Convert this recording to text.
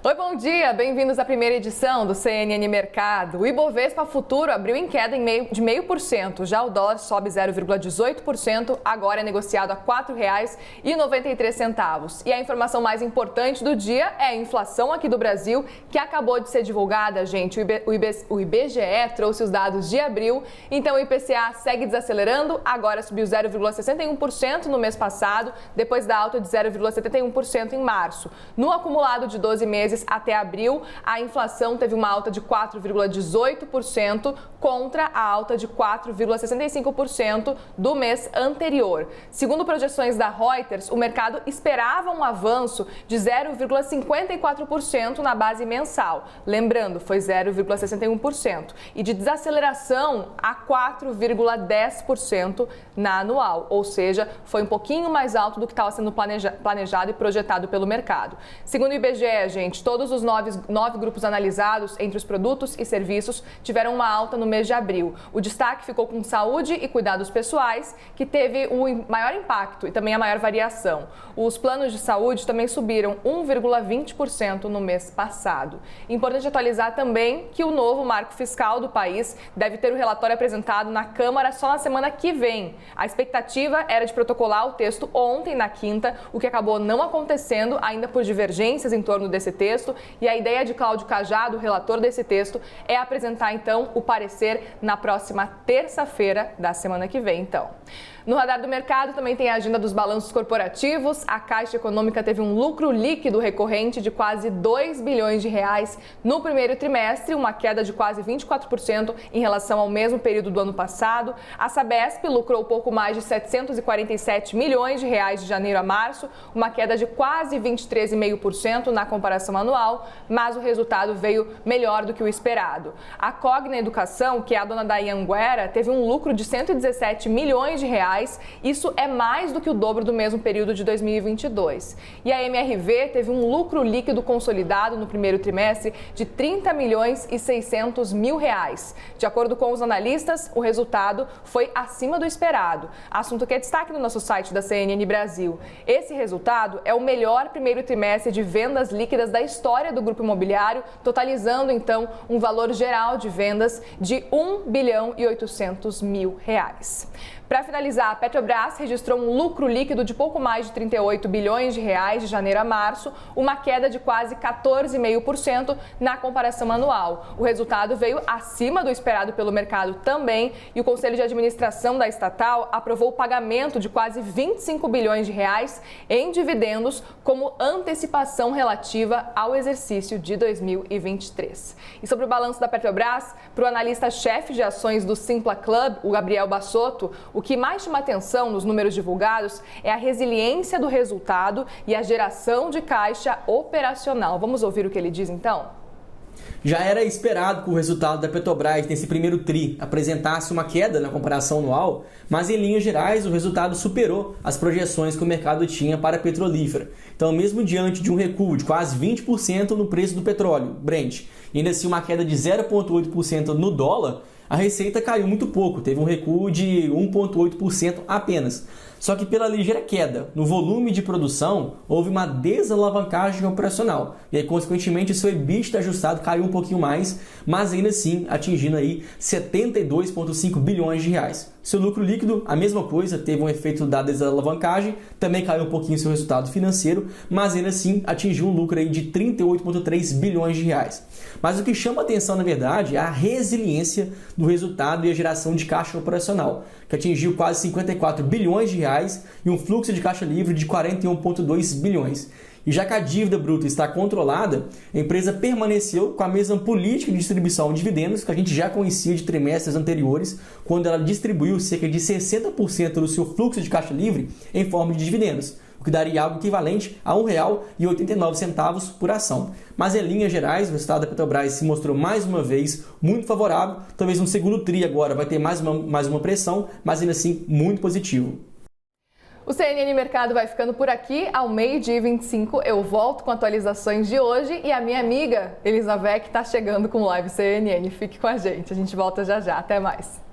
Oi, bom dia! Bem-vindos à primeira edição do CNN Mercado. O Ibovespa Futuro abriu em queda de 0,5%. Já o dólar sobe 0,18%, agora é negociado a R$ 4,93. E a informação mais importante do dia é a inflação aqui do Brasil, que acabou de ser divulgada, gente. O IBGE trouxe os dados de abril, então o IPCA segue desacelerando, agora subiu 0,61% no mês passado, depois da alta de 0,71% em março. No acumulado de 12 meses até abril, a inflação teve uma alta de 4,18% contra a alta de 4,65% do mês anterior. Segundo projeções da Reuters, o mercado esperava um avanço de 0,54% na base mensal. Lembrando, foi 0,61%. E de desaceleração a 4,10% na anual. Ou seja, foi um pouquinho mais alto do que estava sendo planejado e projetado pelo mercado. Segundo o IBGE, gente, todos os nove grupos analisados entre os produtos e serviços tiveram uma alta no mês de abril. O destaque ficou com saúde e cuidados pessoais, que teve o maior impacto e também a maior variação. Os planos de saúde também subiram 1,20% no mês passado. Importante atualizar também que o novo marco fiscal do país deve ter o relatório apresentado na Câmara só na semana que vem. A expectativa era de protocolar o texto ontem, na quinta, o que acabou não acontecendo ainda por divergências em torno desse texto, e a ideia de Cláudio Cajado, o relator desse texto, é apresentar então o parecer na próxima terça-feira da semana que vem, então. No radar do mercado também tem a agenda dos balanços corporativos. A Caixa Econômica teve um lucro líquido recorrente de quase 2 bilhões de reais no primeiro trimestre, uma queda de quase 24% em relação ao mesmo período do ano passado. A Sabesp lucrou pouco mais de 747 milhões de reais de janeiro a março, uma queda de quase 23,5% na comparação anual, mas o resultado veio melhor do que o esperado. A Cogna Educação, que é a dona da Anhanguera, teve um lucro de 117 milhões de reais. Isso é mais do que o dobro do mesmo período de 2022. E a MRV teve um lucro líquido consolidado no primeiro trimestre de 30 milhões e 600 mil reais. De acordo com os analistas, o resultado foi acima do esperado. Assunto que é destaque no nosso site da CNN Brasil. Esse resultado é o melhor primeiro trimestre de vendas líquidas da história do grupo imobiliário, totalizando então um valor geral de vendas de 1 bilhão e 800 mil reais. Para finalizar, a Petrobras registrou um lucro líquido de pouco mais de 38 bilhões de reais de janeiro a março, uma queda de quase 14,5% na comparação anual. O resultado veio acima do esperado pelo mercado também, e o Conselho de Administração da estatal aprovou o pagamento de quase 25 bilhões de reais em dividendos como antecipação relativa ao exercício de 2023. E sobre o balanço da Petrobras, para o analista-chefe de ações do Simpla Club, o Gabriel Bassotto, o que mais chama atenção nos números divulgados é a resiliência do resultado e a geração de caixa operacional. Vamos ouvir o que ele diz então? Já era esperado que o resultado da Petrobras nesse primeiro TRI apresentasse uma queda na comparação anual, mas em linhas gerais o resultado superou as projeções que o mercado tinha para a petrolífera. Então, mesmo diante de um recuo de quase 20% no preço do petróleo, Brent, e ainda assim uma queda de 0,8% no dólar, a receita caiu muito pouco, teve um recuo de 1,8% apenas. Só que pela ligeira queda no volume de produção, houve uma desalavancagem operacional. E aí, consequentemente, o seu EBITDA ajustado caiu um pouquinho mais, mas ainda assim atingindo aí 72,5 bilhões de reais. Seu lucro líquido, a mesma coisa, teve um efeito da desalavancagem, também caiu um pouquinho seu resultado financeiro, mas ainda assim atingiu um lucro aí de 38,3 bilhões de reais. Mas o que chama atenção, na verdade, é a resiliência do resultado e a geração de caixa operacional, que atingiu quase 54 bilhões de reais e um fluxo de caixa livre de 41,2 bilhões. E já que a dívida bruta está controlada, a empresa permaneceu com a mesma política de distribuição de dividendos que a gente já conhecia de trimestres anteriores, quando ela distribuiu cerca de 60% do seu fluxo de caixa livre em forma de dividendos, o que daria algo equivalente a R$ 1,89 por ação. Mas em linhas gerais, o resultado da Petrobras se mostrou mais uma vez muito favorável. Talvez no segundo TRI agora vai ter mais uma pressão, mas ainda assim muito positivo. O CNN Mercado vai ficando por aqui. Ao 12h25 eu volto com atualizações de hoje e a minha amiga Elizabeth está chegando com o Live CNN. Fique com a gente volta já já. Até mais.